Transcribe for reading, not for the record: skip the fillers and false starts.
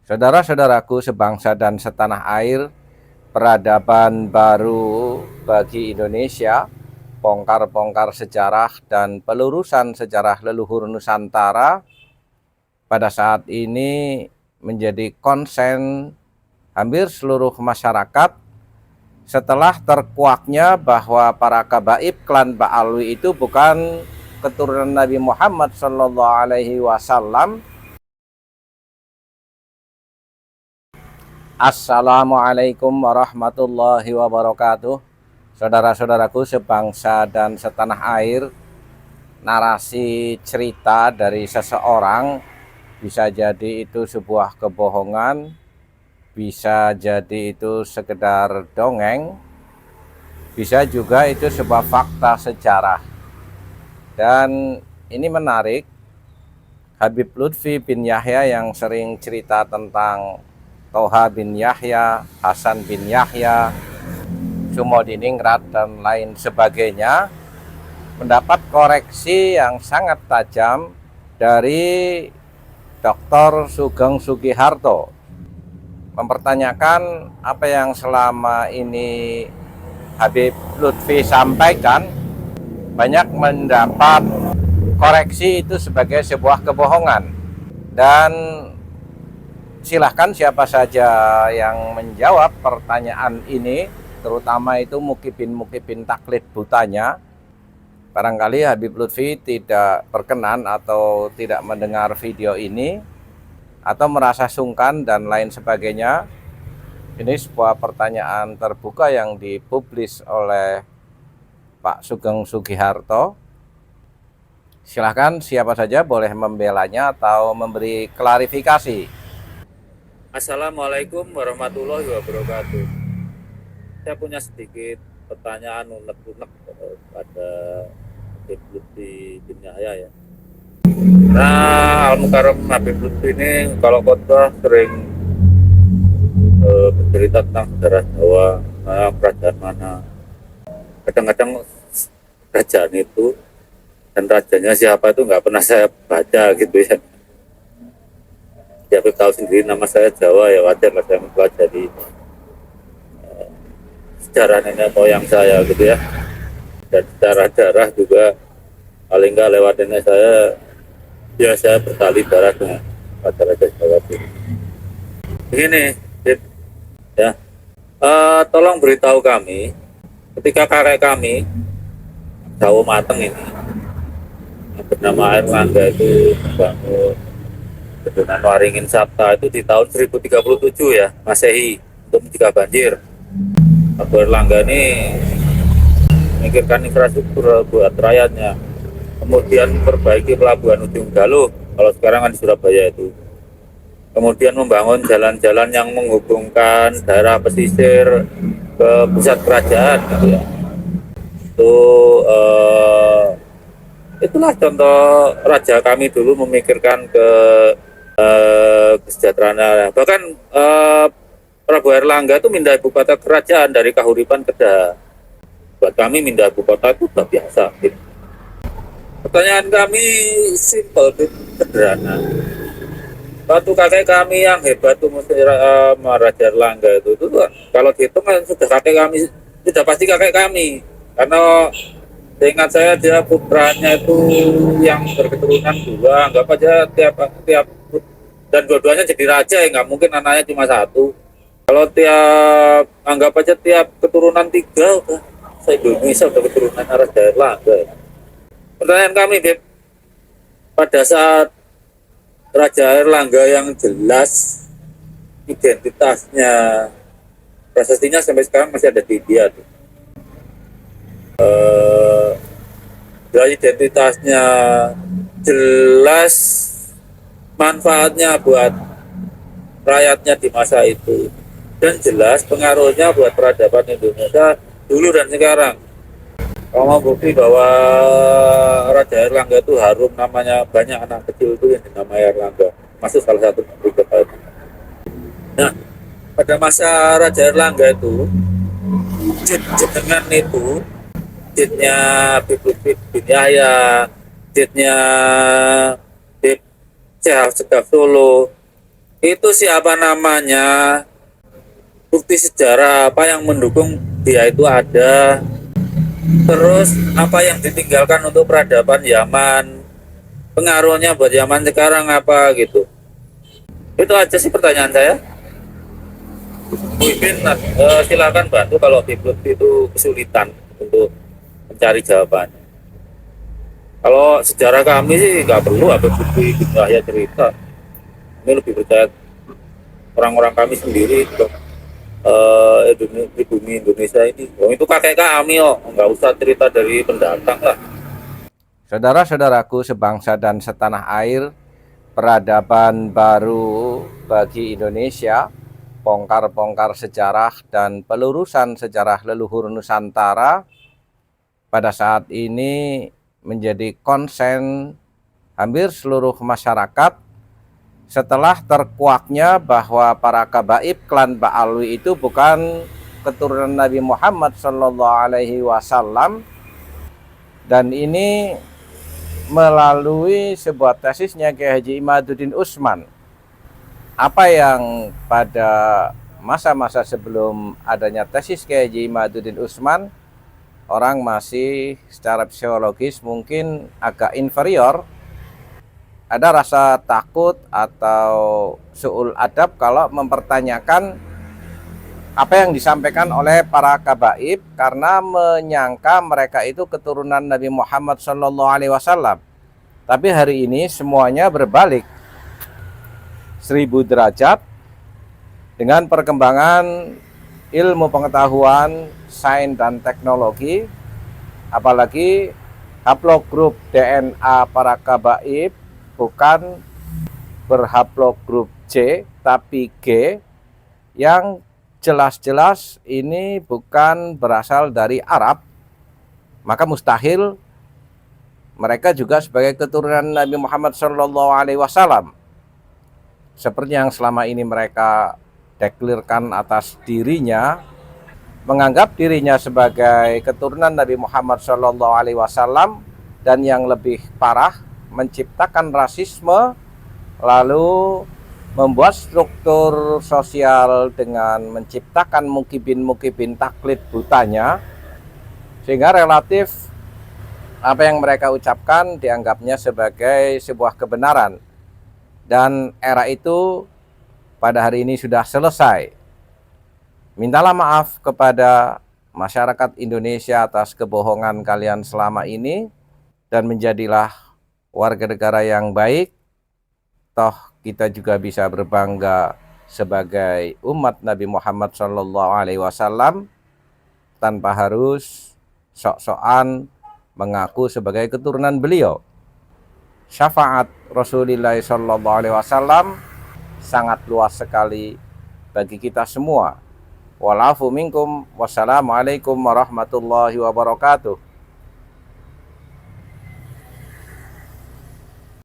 Saudara-saudaraku sebangsa dan setanah air, peradaban baru bagi Indonesia, bongkar-bongkar sejarah dan pelurusan sejarah leluhur Nusantara pada saat ini menjadi konsen hampir seluruh masyarakat setelah terkuaknya bahwa para kabaib klan Ba'alwi itu bukan keturunan Nabi Muhammad SAW. Assalamualaikum warahmatullahi wabarakatuh. Saudara-saudaraku sebangsa dan setanah air, narasi cerita dari seseorang bisa jadi itu sebuah kebohongan, bisa jadi itu sekedar dongeng, bisa juga itu sebuah fakta sejarah. Dan ini menarik, Habib Lutfi bin Yahya yang sering cerita tentang Toha bin Yahya, Hasan bin Yahya, Sumodiningrat, dan lain sebagainya, mendapat koreksi yang sangat tajam dari Dr. Sugeng Sugiharto, mempertanyakan apa yang selama ini Habib Lutfi sampaikan, banyak mendapat koreksi itu sebagai sebuah kebohongan. Dan silahkan siapa saja yang menjawab pertanyaan ini, terutama itu mukibin taklid butanya. Barangkali Habib Lutfi tidak berkenan atau tidak mendengar video ini, atau merasa sungkan dan lain sebagainya. Ini sebuah pertanyaan terbuka yang dipublis oleh Pak Sugeng Sugiharto. Silahkan siapa saja boleh membelanya atau memberi klarifikasi. Assalamualaikum warahmatullahi wabarakatuh. Saya punya sedikit pertanyaan unek-unek pada Habib Lutfi bin Yahya ya. Nah, Al-Mukarram Habib Lutfi ini kalau khotbah sering bercerita tentang sejarah Jawa, kerajaan mana. Kadang-kadang kerajaan itu dan rajanya siapa itu nggak pernah saya baca gitu ya. Siapa tahu sendiri nama saya Jawa, ya wajar lah saya mempelajari sejarah nenek moyang saya gitu ya, dan sejarah darah juga paling nggak lewat nenek saya, ya saya bertali darah dengan raja Jawa itu. Begini ya, tolong beritahu kami ketika kakek kami Jawa Mateng ini yang bernama Airlangga itu membangun Bendungan Waringin Sabta itu di tahun 1037 ya Masehi untuk mencegah banjir. Abu Erlangga ini memikirkan infrastruktur buat rakyatnya, kemudian memperbaiki pelabuhan Ujung Galuh kalau sekarang kan di Surabaya itu, kemudian membangun jalan-jalan yang menghubungkan daerah pesisir ke pusat kerajaan gitu ya. Itu itulah contoh raja kami dulu memikirkan kesejahteraan. Bahkan Prabu Erlangga itu mindah ibu kota kerajaan dari Kahuripan ke Kedah. Buat kami mindah ibu kota itu sudah biasa. Gitu. Pertanyaan kami simpel, sederhana. Waktu kakek kami yang hebat itu Raja Erlangga itu kalau dihitung kan sudah kakek kami, sudah pasti kakek kami. Karena seingat saya dia putranya itu yang berketurunan dua, anggap aja tiap dan dua-duanya jadi raja ya, nggak mungkin anaknya cuma satu. Kalau tiap anggap aja tiap keturunan tiga, udah se-Indonesia udah keturunan Raja Erlangga. Pertanyaan kami, Beb, pada saat Raja Erlangga yang jelas identitasnya, prasestinya sampai sekarang masih ada di India tuh. Identitasnya jelas, manfaatnya buat rakyatnya di masa itu, dan jelas pengaruhnya buat peradaban Indonesia dulu dan sekarang. Kalau mau bukti bahwa Raja Erlangga itu harum, namanya banyak anak kecil itu yang dinamai Erlangga, masuk salah satu berita itu. Nah, pada masa Raja Erlangga itu, jenengan itu, jitnya Habib Lutfi bin Yahya, jitnya Syekh Segaf Solo, Itu siapa namanya, bukti sejarah apa yang mendukung dia itu ada, terus apa yang ditinggalkan untuk peradaban Yaman, pengaruhnya buat Yaman sekarang apa gitu. Itu aja sih pertanyaan saya. Mungkin silakan bantu kalau Biblut itu kesulitan untuk mencari jawabannya. Kalau sejarah kami sih nggak perlu apa bukti gitu ya cerita. Ini lebih percaya orang-orang kami sendiri untuk di bumi Indonesia ini. Oh, itu kakek kami oh, nggak usah cerita dari pendatang lah. Saudara-saudaraku sebangsa dan setanah air, peradaban baru bagi Indonesia, bongkar-bongkar sejarah dan pelurusan sejarah leluhur Nusantara pada saat ini menjadi konsen hampir seluruh masyarakat setelah terkuaknya bahwa para kabaib klan Ba'alwi itu bukan keturunan Nabi Muhammad SAW, dan ini melalui sebuah tesisnya Kiai Haji Imaduddin Usman. Apa yang pada masa-masa sebelum adanya tesis Kiai Haji Imaduddin Usman, orang masih secara psikologis mungkin agak inferior, ada rasa takut atau su'ul adab kalau mempertanyakan apa yang disampaikan oleh para kabaib karena menyangka mereka itu keturunan Nabi Muhammad SAW. Tapi hari ini semuanya berbalik 1000 derajat dengan perkembangan ilmu pengetahuan, sains dan teknologi, apalagi haplogrup DNA para kabaib bukan berhaplogrup C tapi G, yang jelas-jelas ini bukan berasal dari Arab, maka mustahil mereka juga sebagai keturunan Nabi Muhammad SAW. Seperti yang selama ini mereka deklirkan atas dirinya, menganggap dirinya sebagai keturunan Nabi Muhammad SAW, dan yang lebih parah menciptakan rasisme, lalu membuat struktur sosial dengan menciptakan mukibin taklid butanya, sehingga relatif apa yang mereka ucapkan dianggapnya sebagai sebuah kebenaran. Dan era itu pada hari ini sudah selesai. Mintalah maaf kepada masyarakat Indonesia atas kebohongan kalian selama ini, dan menjadilah warga negara yang baik. Toh kita juga bisa berbangga sebagai umat Nabi Muhammad SAW tanpa harus sok-sokan mengaku sebagai keturunan beliau. Syafaat Rasulullah SAW sangat luas sekali bagi kita semua. Walafu minkum, wassalamualaikum warahmatullahi wabarakatuh.